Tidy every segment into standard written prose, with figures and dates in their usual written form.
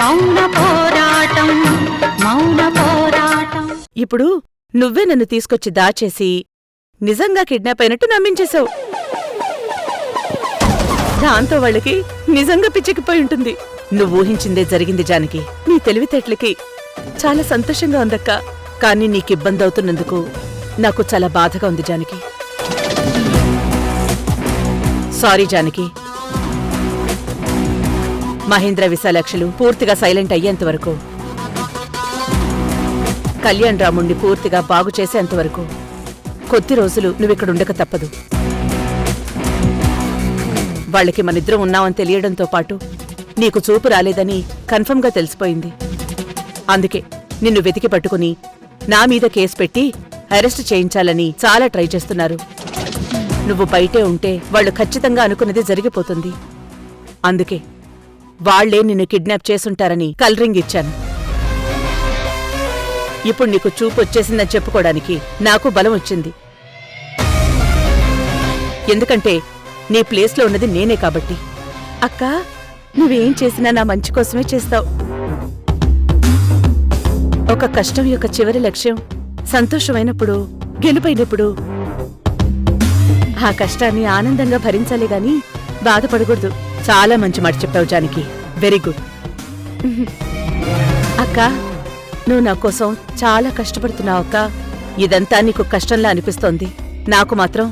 మౌన పోరాటం మౌన పోరాటం. ఇప్పుడు నువ్వే నన్ను తీసుకొచ్చి దాచేసి నిజంగా కిడ్నాప్ అయినట్టు నమ్మించేశావు. దాంతో వాళ్ళకి నిజంగా పిచ్చెక్కిపోయి ఉంటుంది. నువ్వు ఊహించిందే జరిగింది జానకి. నీ తెలివితేటలకి చాలా సంతోషంగా ఉందక్కా. కానీ నీకిబ్బంది అవుతున్నందుకు నాకు చాలా బాధగా ఉంది జానకి. సారీ జానకి. మహేంద్ర విశాలాక్షులు పూర్తిగా సైలెంట్ అయ్యేంతవరకు, కళ్యాణ్ రాముణ్ణి పూర్తిగా బాగు చేసేంతవరకు కొద్ది రోజులు నువ్విక్కడుండక తప్పదు. వాళ్ళకి మనిద్దరం ఉన్నామని తెలియడంతో పాటు నీకు చూపు రాలేదని కన్ఫర్మ్గా తెలిసిపోయింది. అందుకే నిన్ను వెతికి పట్టుకుని నా మీద కేసు పెట్టి అరెస్ట్ చేయించాలని చాలా ట్రై చేస్తున్నారు. నువ్వు బయటే ఉంటే వాళ్ళు ఖచ్చితంగా అనుకున్నది జరిగిపోతుంది. అందుకే వాళ్లే నిన్ను కిడ్నాప్ చేసుంటారని కలరింగ్ ఇచ్చాను. ఇప్పుడు నీకు చూపు వచ్చేసిందని చెప్పుకోవడానికి నాకు బలం వచ్చింది. ఎందుకంటే నీ ప్లేస్లో ఉన్నది నేనే కాబట్టి. అక్కా, నువ్వేం చేసినా నా మంచి కోసమే చేస్తావు. ఒక కష్టం యొక్క చివరి లక్ష్యం సంతోషమైనప్పుడు, గెలుపైనప్పుడు ఆ కష్టాన్ని ఆనందంగా భరించాలి గాని బాధపడకూడదు. చాలా మంచి మాట చెప్పావు జానకి. Very good. అక్కా, నువ్వు నా కోసం చాలా కష్టపడుతున్నావు అక్కా. ఇదంతా నీకు కష్టంలా అనిపిస్తోంది. నాకు మాత్రం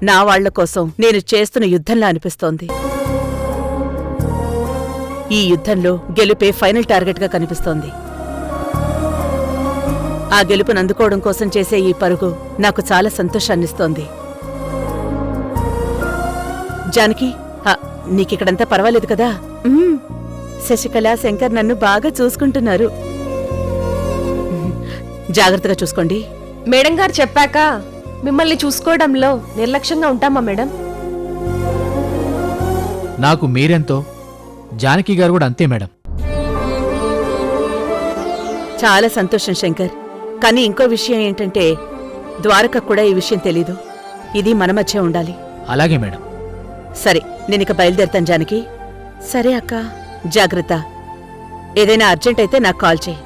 నా వాళ్ల కోసం నేను చేస్తున్న యుద్ధంలా అనిపిస్తోంది. ఈ యుద్ధంలో గెలుపే ఫైనల్ టార్గెట్గా కనిపిస్తోంది. ఆ గెలుపును అందుకోవడం కోసం చేసే ఈ పరుగు నాకు చాలా సంతోషాన్నిస్తోంది. జానకి, నీకిక్కడంతా పర్వాలేదు కదా? శశికళ, శంకర్ నన్ను బాగా చూసుకుంటున్నారు. జాగ్రత్తగా చూసుకోండి. మేడం గారు చెప్పాక మిమ్మల్ని చూసుకోవడంలో నిర్లక్ష్యంగా ఉంటామా మేడం? నాకు మీరెంతో, జానకి గారు కూడా అంతే మేడం. చాలా సంతోషం శంకర్. కానీ ఇంకో విషయం ఏంటంటే, ద్వారక కూడా ఈ విషయం తెలీదు. ఇది మన మధ్య ఉండాలి. అలాగే మేడం. సరే, నేనిక బయలుదేరుతాను జానకి. సరే అక్కా, జాగ్రత్త. ఏదైనా అర్జెంట్ అయితే నాకు కాల్ చేయి.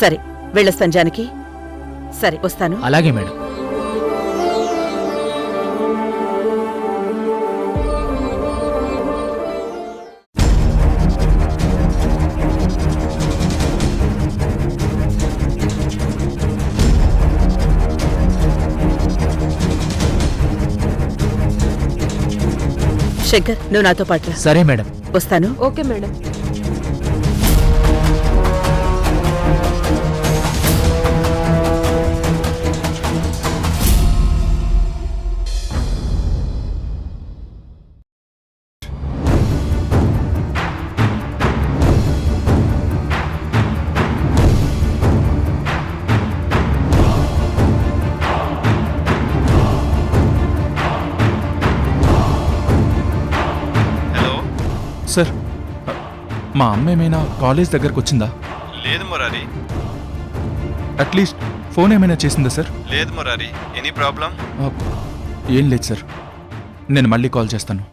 సరే, వెళ్ళొస్తాను జానకి. సరే, వస్తాను. అలాగే మేడం. శంకర్, నువ్వు నాతో పాటు రా. సరే మేడం. వస్తాను. Okay madam. సార్, మా అమ్మ ఏమైనా కాలేజ్ దగ్గరకు వచ్చిందా? లేదు మురారి. అట్లీస్ట్ ఫోన్ ఏమైనా చేసిందా సార్? లేదు మురారి. Any problem? ఏం లేదు సార్. నేను మళ్ళీ కాల్ చేస్తాను.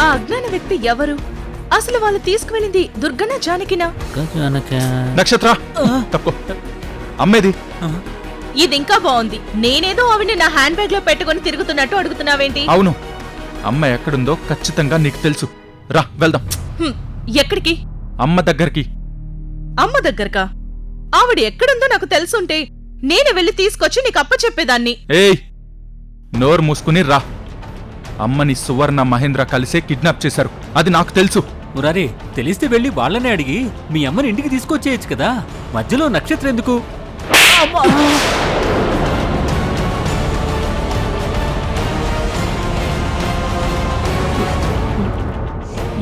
ఆ అజ్ఞాన వ్యక్తి ఎవరు? అసలు వాళ్ళు తీసుకువెళ్ళింది దుర్గనా, జానకినా? నక్షత్ర, తప్పుకో. అమ్మేది? ఇది ఇంకా బాగుంది. నేనేదో ఆవిడ్ని నా హ్యాండ్ బ్యాగ్ లో పెట్టుకుని తిరుగుతున్నట్టు అడుగుతున్నావేంటి? అవును, అమ్మ ఎక్కడుందో ఖచ్చితంగా నీకు తెలుసు. రా, వెళ్దాం. ఎక్కడికి? అమ్మ దగ్గరికి. అమ్మ దగ్గరకా? ఆవిడ ఎక్కడుందో నాకు తెలుసుంటే నేను వెళ్ళి తీసుకొచ్చి నీకు అప్పచెప్పేదాన్ని. ఏయ్, నోరు మూసుకుని రా. అమ్మని సువర్ణ, మహేంద్ర కలిసే కిడ్నాప్ చేశారు. అది నాకు తెలుసు. మురారి, తెలిస్తే వెళ్ళి వాళ్ళనే అడిగి మీ అమ్మని ఇంటికి తీసుకొచ్చేయచ్చు కదా. మధ్యలో నక్షత్రం ఎందుకు?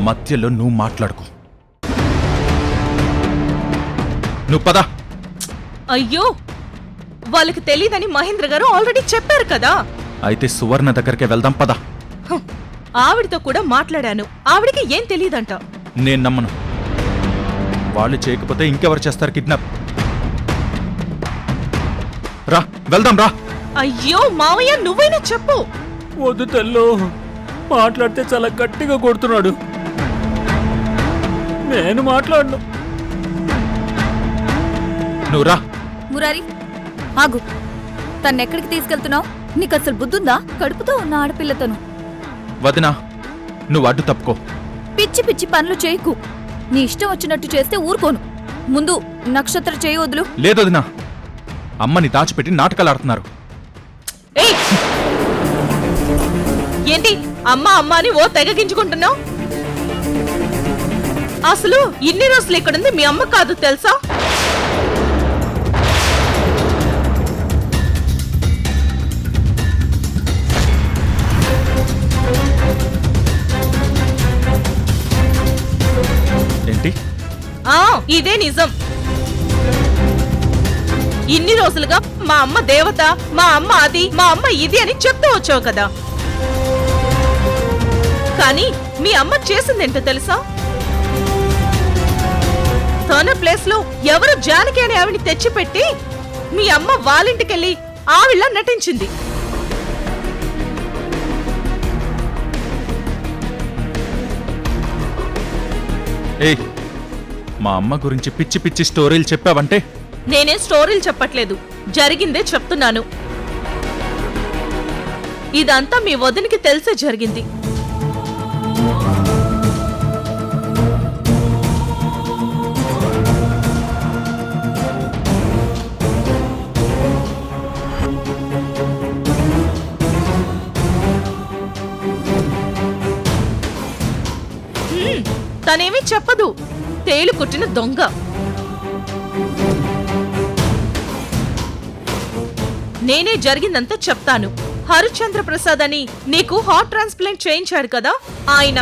మధ్యలో నువ్వు మాట్లాడుకో. నువ్వు పద. అయ్యో, వాళ్ళకి తెలీదని మహేంద్ర గారు ఆల్రెడీ చెప్పారు కదా. అయితే సువర్ణ దగ్గరికి వెళ్దాం, పద. ఆవిడతో కూడా మాట్లాడాను. ఆవిడికి ఏం తెలీదంట. నేను నమ్మను. వాళ్ళు చేయకపోతే ఇంకెవరు చేస్తారు కిడ్నాప్? రా, వెళ్దాం రా. అయ్యో మావయ్య నువ్వైనా చెప్పు. వద్దు తల్లో, మాట్లాడితే చాలా గట్టిగా కొడుతున్నాడు. నేను మాట్లాడను. నువ్వు రా. మురారి ఆగు, తన్నెక్కడికి తీసుకెళ్తున్నావు? నీకు అసలు బుద్ధుందా? కడుపుతో ఉన్న ఆడపిల్లతను. వదినా, నువ్వు అడ్డు తప్పుకో. పిచ్చి పిచ్చి పనులు చేయకు. నీ ఇష్టం వచ్చినట్టు చేస్తే ఊరుకోను. ముందు నక్షత్ర చేయి వదులు. లేదు వదినా, అమ్మని దాచిపెట్టి నాటకాలు ఆడుతున్నారు. ఏయ్ ఏంటి అమ్మ అమ్మ అని ఓ తెగగించుకుంటున్నావు? అసలు ఇన్ని రోజులు ఇక్కడుంది మీ అమ్మ కాదు తెలుసా? ఏంటి? ఇదే నిజం. ఇన్ని రోజులుగా మా అమ్మ దేవత, మా అమ్మ అది, మా అమ్మ ఇది అని చెప్తూ వచ్చావు కదా. కానీ మీ అమ్మ చేసిందేంటో తెలుసా? తన ప్లేస్ లో ఎవరు జానకి అనే ఆవిని తెచ్చిపెట్టి మీ అమ్మ వాళ్ళింటికెళ్ళి ఆవిళ్ళ నటించింది. ఏయ్, మా అమ్మ గురించి పిచ్చి పిచ్చి స్టోరీలు చెప్పావంటే? నేనేం స్టోరీలు చెప్పట్లేదు, జరిగిందే చెప్తున్నాను. ఇదంతా మీ వదినికి తెలిసే జరిగింది. తనేమీ చెప్పదు, తేలు కుట్టిన దొంగ. నేనే జరిగిందంతా చెప్తాను. హరిశ్చంద్ర ప్రసాద్ అని నీకు హార్ట్ ట్రాన్స్ప్లాంట్ చేయించాడు కదా ఆయన.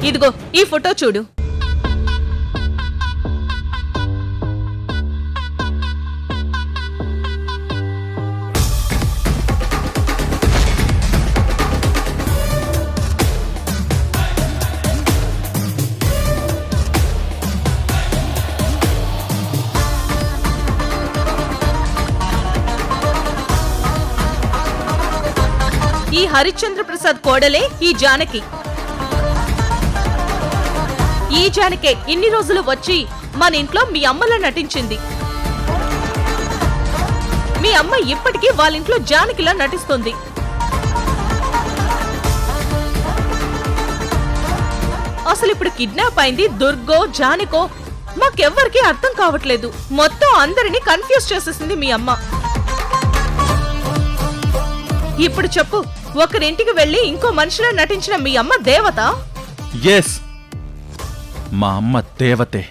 ఇదిగో ఈ ఫోటో చూడు. ఈ హరిశ్చంద్ర ప్రసాద్ కోడలే ఈ జానకి. ఈ జానకే ఇన్ని రోజులు వచ్చి మన ఇంట్లో మీ అమ్మలా నటించింది. మీ అమ్మ ఇప్పటికీ వాళ్ళింట్లో జానకిలా నటిస్తుంది. అసలు ఇప్పుడు కిడ్నాప్ అయింది దుర్గో జానకో మాకెవ్వరికీ అర్థం కావట్లేదు. మొత్తం అందరినీ కన్ఫ్యూజ్ చేసేసింది మీ అమ్మ. ఇప్పుడు చెప్పు, ఒకరింటికి వెళ్లి ఇంకో మనిషిలా నటించిన మీ అమ్మ దేవత? ఎస్, మా అమ్మ దేవతే.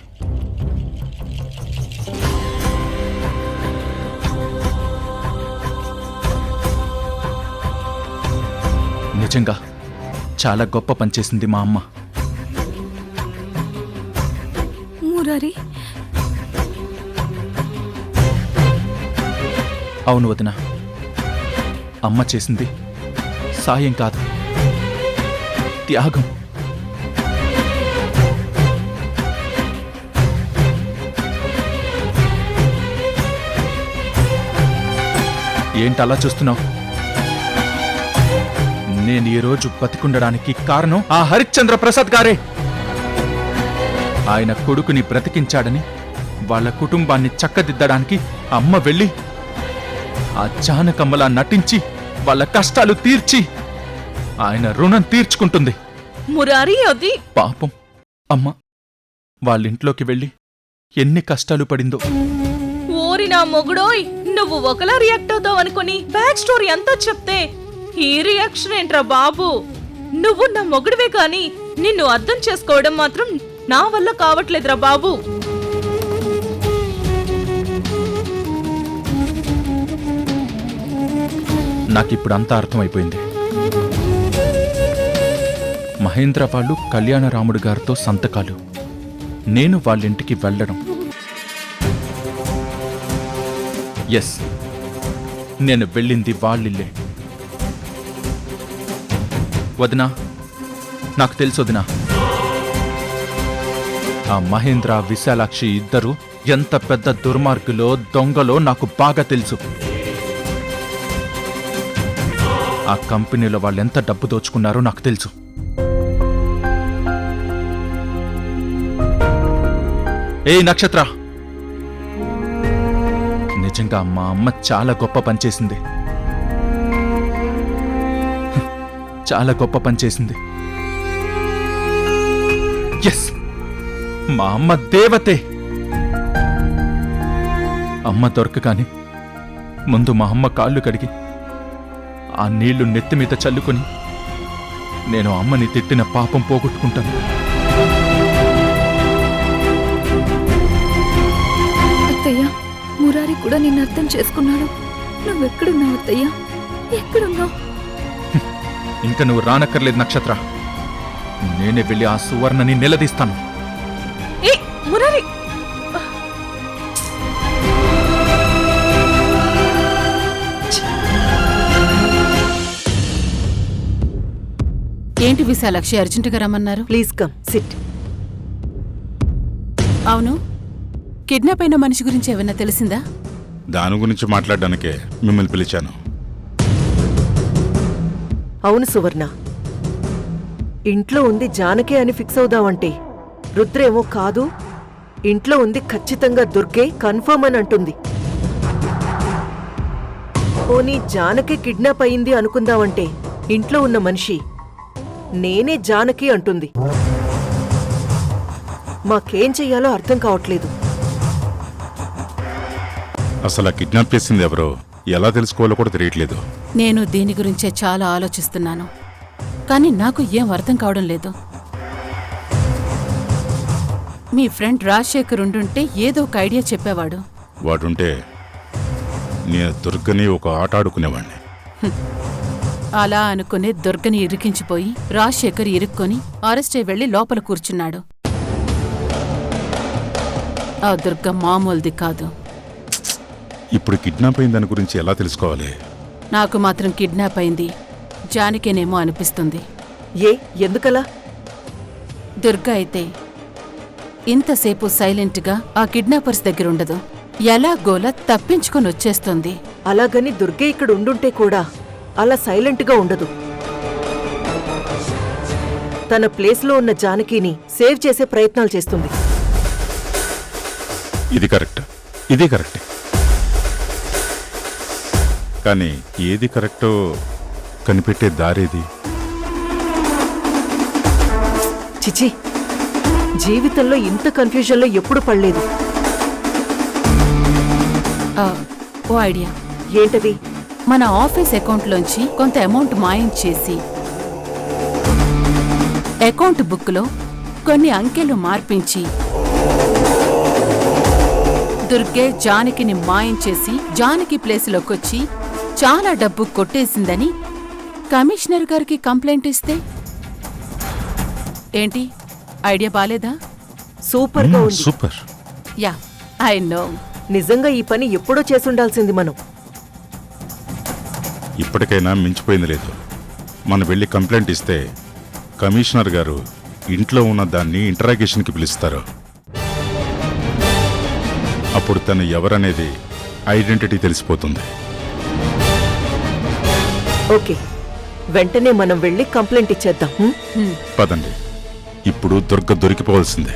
నిజంగా చాలా గొప్ప పనిచేసింది మా అమ్మ. మురారి, అవును వదినా, అమ్మ చేసింది సాయం కాదు, త్యాగం. ఏంటలా చూస్తున్నావు? నేను ఈరోజు బతికుండడానికి కారణం ఆ హరిశ్చంద్ర ప్రసాద్ గారే. ఆయన కొడుకుని బ్రతికించాడని వాళ్ళ కుటుంబాన్ని చక్కదిద్దడానికి అమ్మ వెళ్ళి ఆ జానకమ్మలా నటించి వాళ్ళ కష్టాలు తీర్చి ఆయన రుణం తీర్చుకుంటుంది. మురారి అది పాపం అమ్మ వాళ్ళింట్లోకి వెళ్ళి ఎన్ని కష్టాలు పడిందో. ఓరి నా మొగుడోయ్, నువ్వు ఒకలా రియాక్ట్ అవుతావు అనుకుని బ్యాక్ స్టోరీ అంతా చెప్తే ఈ రియాక్షన్ ఏంట్రా బాబు? నువ్వు నా మొగుడివే కాని నిన్ను అర్థం చేసుకోవడం మాత్రం నా వల్ల కావట్లేదురా బాబు. నాకిప్పుడు అంతా అర్థమైపోయింది. మహేంద్ర వాళ్ళు కళ్యాణరాముడు గారితో సంతకాలు, నేను వాళ్ళింటికి వెళ్ళడం. ఎస్, నేను వెళ్ళింది వాళ్ళిల్లే. వదినా, నాకు తెలుసు వదినా, ఆ మహేంద్ర విశాలాక్షి ఇద్దరు ఎంత పెద్ద దుర్మార్గులో దొంగలో నాకు బాగా తెలుసు. ఆ కంపెనీలో వాళ్ళెంత డబ్బు దోచుకున్నారో నాకు తెలుసు. ఏ నక్షత్ర, నిజంగా మా అమ్మ చాలా గొప్ప పనిచేసింది, చాలా గొప్ప పనిచేసింది. ఎస్, మా అమ్మ దేవతే. అమ్మ దొరకగానే ముందు మా అమ్మ కాళ్ళు కడిగి ఆ నీళ్లు నెత్తి మీద చల్లుకొని నేను అమ్మని తిట్టిన పాపం పోగొట్టుకుంటాను. అత్తయ్య, మురారి కూడా నిన్ను అర్థం చేసుకున్నాడు. నువ్వెక్కడున్నావు అత్తయ్య? ఎక్కడున్నావు? ఇంకా నువ్వు రానక్కర్లేదు నక్షత్ర, నేనే వెళ్ళి ఆ సువర్ణని నిలదీస్తాను. ఏ మురారి, ఏంటి విశాలాక్షి అర్జెంటుగా రమ్మన్నారు? Please come SIT. అవును, కిడ్నాప్ అయిన మనిషి గురించి ఏమైనా తెలిసిందా? దాని గురించి మాట్లాడడానికే మిమ్మల్ని పిలిచాను. అవును సువర్ణ, ఇంట్లో ఉంది జానకే అని ఫిక్స్ అవుదామంటే రుద్రేమో కాదు, ఇంట్లో ఉంది ఖచ్చితంగా దుర్గే, కన్ఫర్మ్ అని అంటుంది. పోనీ జానకి కిడ్నాప్ అయింది అనుకుందామంటే ఇంట్లో ఉన్న మనిషి నేనే జానకి అంటుంది. మాకేం చెయ్యాలో అర్థం కావట్లేదు. అసలు కిడ్నాప్ చేసింది ఎవరో ఎలా తెలుసుకోవాలో కూడా తెలియట్లేదు. నేను దీని గురించే చాలా ఆలోచిస్తున్నాను, కానీ నాకు ఏం అర్థం కావడం లేదు. మీ ఫ్రెండ్ రాజశేఖర్ ఉండుంటే ఏదో ఒక ఐడియా చెప్పేవాడు. వాడుంటే నేను దుర్గని ఒక ఆట ఆడుకునేవాణ్ణి. అలా అనుకునే దుర్గని ఇరికించిపోయి రాజశేఖర్ ఇరుక్కొని అరెస్ట్ అయి వెళ్లి లోపల కూర్చున్నాడు. ఆ దుర్గ మామూలుది కాదు. ఇప్పుడు కిడ్నాప్ అయిన దాని గురించి ఎలా తెలుసుకోవాలి? నాకు మాత్రం కిడ్నాప్ అయింది జానకేనేమో అనిపిస్తుంది. ఏ ఎందుకలా? దుర్గ అయితే ఇంతసేపు సైలెంట్గా ఆ కిడ్నాపర్స్ దగ్గరుండదు, ఎలాగోలా తప్పించుకొని వచ్చేస్తుంది. అలాగని దుర్గే ఇక్కడ ఉండుంటే కూడా అలా సైలెంట్గా ఉండదు. తన ప్లేస్లో ఉన్న జానకిని సేవ్ చేసే ప్రయత్నాలు చేస్తుంది. ఇది కరెక్ట్, ఇది కరెక్ట్. కానీ ఏది కరెక్టో కనిపెట్టే దారేది? చిచి, జీవితంలో ఇంత కన్ఫ్యూజన్లో ఎప్పుడు పడలేదు. ఓ ఐడియా. ఏంటది? మన ఆఫీస్ అకౌంట్లోంచి కొంత అమౌంట్ మాయం చేసి అకౌంట్ బుక్లో కొన్ని అంకెలు మార్పించి దుర్గే జానకిని మాయం చేసి జానకి ప్లేసులోకొచ్చి చాలా డబ్బు కొట్టేసిందని కమిషనర్ గారికి కంప్లైంట్ ఇస్తే ఏంటి? ఐడియా బాలేదా? సూపర్గా ఉంది. సూపర్. Yeah, I know. నిజంగా ఈ పని ఎప్పుడో చేసుండాల్సింది మనం. ఇప్పటికైనా మించిపోయింది లేదు. మనం వెళ్ళి కంప్లైంట్ ఇస్తే కమిషనర్ గారు ఇంట్లో ఉన్న దాన్ని ఇంటరాగేషన్కి పిలుస్తారు. అప్పుడు తను ఎవరనేది ఐడెంటిటీ తెలిసిపోతుంది. ఓకే, వెంటనే మనం వెళ్ళి కంప్లైంట్ ఇచ్చేద్దాం. పదండి, ఇప్పుడు దుర్గ దొరికిపోవాల్సిందే.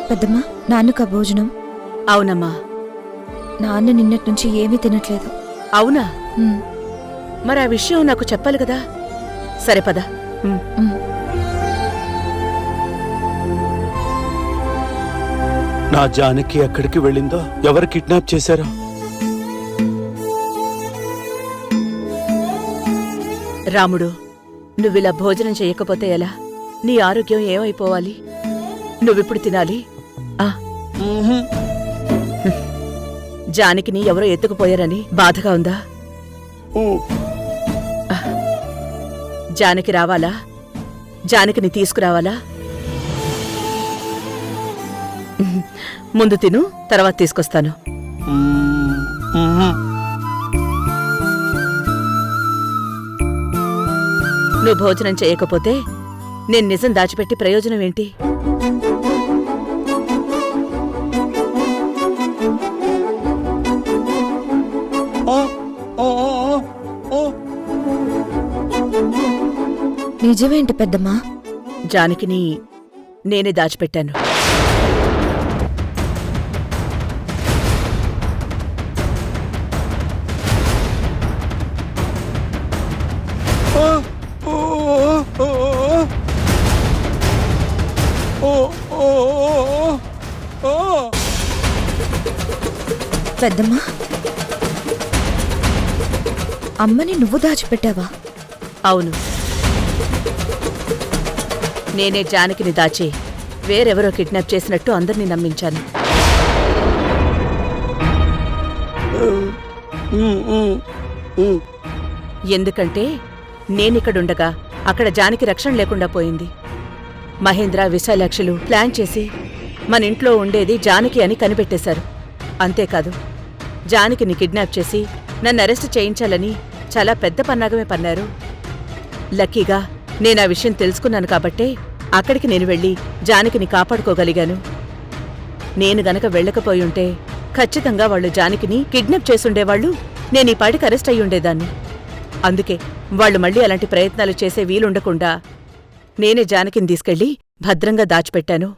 పెద్దమ్మా, నాన్నక భోజనం? అవునమ్మా. నాన్న నిన్నటి నుంచి ఏమీ తినట్లేదు. అవునా? మరి ఆ విషయం నాకు చెప్పాలి కదా. సరే పద. నా జానకి ఎక్కడికి వెళ్ళిందో, ఎవరు కిడ్నాప్ చేశారో రాముడు, నువ్విలా భోజనం చెయ్యకపోతే ఎలా? నీ ఆరోగ్యం ఏమైపోవాలి? నువ్విప్పుడు తినాలి. ఆ జానకిని ఎవరో ఎత్తుకుపోయారని బాధగా ఉందా? జానకి రావాలా? జానకిని తీసుకురావాలా? ముందు తిను, తర్వాత తీసుకొస్తాను. నువ్వు భోజనం చేయకపోతే నేను నిజం దాచిపెట్టి ప్రయోజనం ఏంటి? నిజమేంటి పెద్దమ్మా? జానకిని నేనే దాచిపెట్టాను. పెద్దమ్మా, అమ్మని నువ్వు దాచిపెట్టావా? అవును, నేనే జానకిని దాచి వేరెవరో కిడ్నాప్ చేసినట్టు అందరినీ నమ్మించాను. ఎందుకంటే నేనిక్కడుండగా అక్కడ జానకి రక్షణ లేకుండా పోయింది. మహేంద్ర, విశాలాక్షులు ప్లాన్ చేసి మన ఇంట్లో ఉండేది జానకి అని కనిపెట్టేశారు. అంతేకాదు, జానకిని కిడ్నాప్ చేసి నన్ను అరెస్ట్ చేయించాలని చాలా పెద్ద పన్నాగమే పన్నారు. లక్కీగా నేనా విషయం తెలుసుకున్నాను కాబట్టే అక్కడికి నేను వెళ్ళి జానకిని కాపాడుకోగలిగాను. నేను గనక వెళ్ళకపోయుంటే ఖచ్చితంగా వాళ్ళు జానకిని కిడ్నాప్ చేసుండేవాళ్లు, నేనీ పాటికి అరెస్ట్ అయ్యుండేదాన్ని. అందుకే వాళ్ళు మళ్ళీ అలాంటి ప్రయత్నాలు చేసే వీలుండకుండా నేనే జానకిని తీసుకెళ్లి భద్రంగా దాచిపెట్టాను.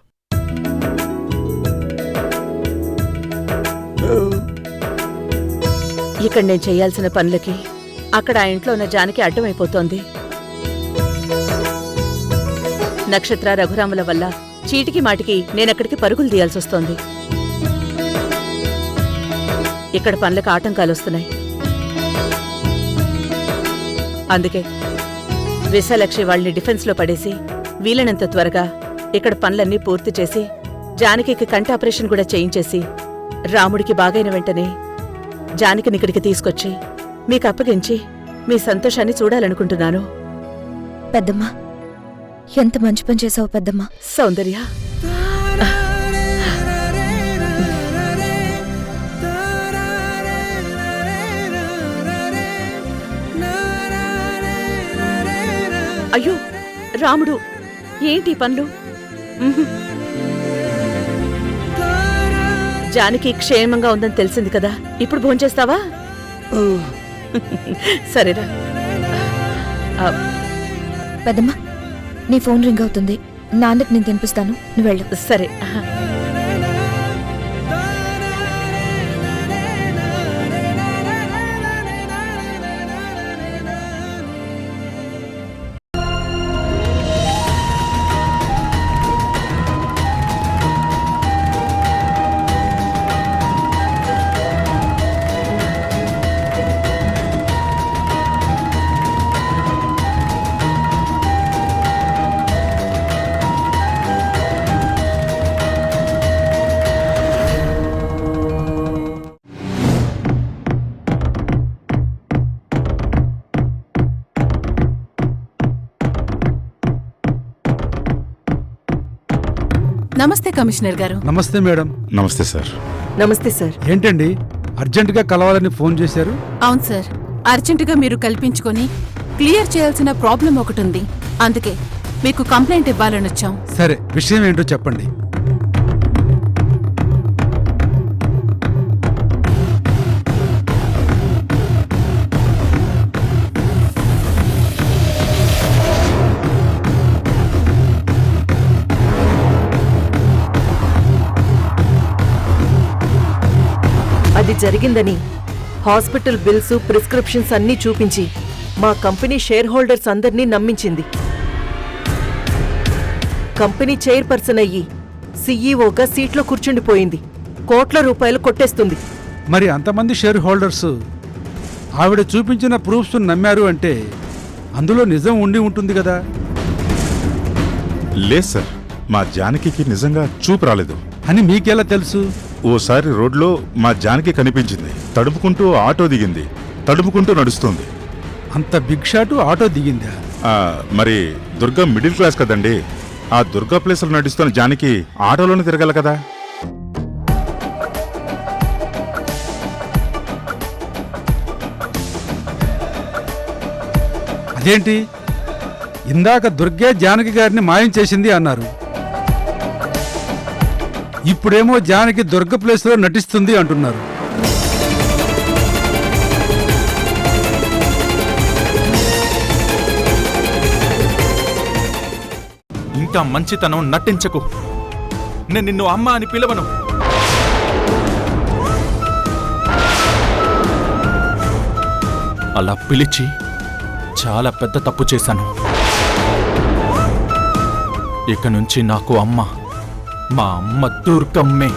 ఇక్కడ నేను చెయ్యాల్సిన పనులకి అక్కడ ఆ ఇంట్లో ఉన్న జానకి అడ్డమైపోతోంది. నక్షత్ర, రఘురాముల వల్ల చీటికి మాటికి నేనక్కడికి పరుగులు తీయాల్సొస్తోంది. ఇక్కడ పనులకు ఆటంకాలొస్తున్నాయి. అందుకే విశాలక్షి వాళ్ళని డిఫెన్స్లో పడేసి వీలైనంత త్వరగా ఇక్కడ పనులన్నీ పూర్తి చేసి జానకికి కంటి ఆపరేషన్ కూడా చేయించేసి రాముడికి బాగైన వెంటనే జానకిని ఇక్కడికి తీసుకొచ్చి మీకు అప్పగించి మీ సంతోషాన్ని చూడాలనుకుంటున్నాను. పెద్దమ్మా, ఎంత మంచి పని చేసావు పెద్దమ్మా. సౌందర్య, అయ్యో రాముడు, ఏంటి పనులు? జానకి క్షేమంగా ఉందని తెలిసింది కదా, ఇప్పుడు భోంచేస్తావా? సరేరా. పెద్దమ్మా, నీ ఫోన్ రింగ్ అవుతుంది. నాన్నకి నేను తినిపిస్తాను, నువ్వు వెళ్ళు. సరే. నమస్తే కమిషనర్ గారు. నమస్తే మేడం. నమస్తే సార్. నమస్తే సార్. ఏంటండి అర్జెంటుగా కలవాలని ఫోన్ చేశారు? అవును సార్, అర్జెంటుగా మీరు కల్పించుకొని క్లియర్ చేయాల్సిన ప్రాబ్లం ఒకటుంది. అందుకే మీకు కంప్లైంట్ ఇవ్వాలని వచ్చాం. సరే, విషయం ఏంటో చెప్పండి. అది జరిగిందని హాస్పిటల్ బిల్స్, ప్రిస్క్రిప్షన్స్ అన్నీ చూపించి మా కంపెనీ షేర్ హోల్డర్స్ అందర్నీ నమ్మించింది. కంపెనీ చైర్పర్సన్ అయ్యి సీఈఓగా సీట్లో కూర్చుండిపోయింది. కోట్ల రూపాయలు కొట్టేస్తుంది. మరి అంతమంది షేర్ హోల్డర్స్ ఆవిడ చూపించిన ప్రూఫ్స్ నమ్మారు అంటే అందులో నిజం ఉండి ఉంటుంది కదా. లేదు సార్, మా జానకి నిజంగా చూపు రాలేదు. అని మీకెలా తెలుసు? ఓసారి రోడ్లో మా జానకి కనిపించింది. తడుపుకుంటూ ఆటో దిగింది, తడుపుకుంటూ నడుస్తుంది. అంత బిగ్ షాట్ ఆటో దిగిందా? మరి దుర్గా మిడిల్ క్లాస్ కదండి. ఆ దుర్గా ప్లేస్లో నడుస్తున్న జానకి ఆటోలోనే తిరగాలి కదా. అదేంటి, ఇందాక దుర్గే జానకి గారిని మాయం చేసింది అన్నారు, ఇప్పుడేమో జానకి దుర్గ ప్లేస్లో నటిస్తుంది అంటున్నారు. ఇంకా మంచితనం నటించకు. నేను నిన్ను అమ్మ అని పిలవను. అలా పిలిచి చాలా పెద్ద తప్పు చేశాను. ఇక నుంచి నాకు అమ్మ, మా అమ్మ దుర్గమ్మే.